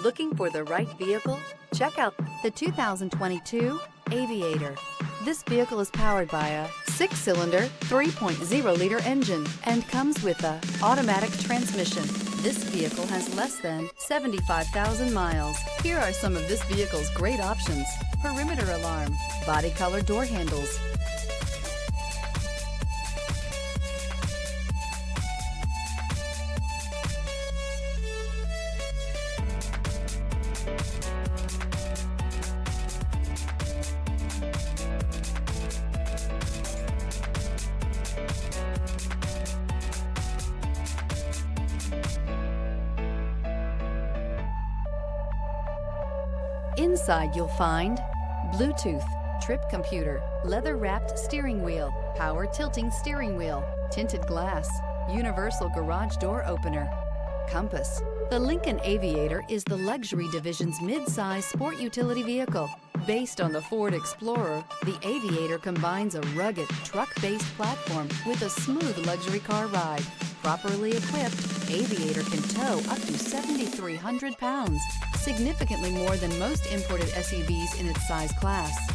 Looking for the right vehicle? Check out the 2022 Aviator. This vehicle is powered by a 6-cylinder, 3.0-liter engine and comes with a automatic transmission. This vehicle has less than 75,000 miles. Here are some of this vehicle's great options: perimeter alarm, body color door handles, Inside you'll find Bluetooth, trip computer, leather-wrapped steering wheel, power tilting steering wheel, tinted glass, universal garage door opener, compass. The Lincoln Aviator is the luxury division's mid-size sport utility vehicle. Based on the Ford Explorer, the Aviator combines a rugged, truck-based platform with a smooth luxury car ride. Properly equipped, Aviator can tow up to 7,300 pounds, significantly more than most imported SUVs in its size class.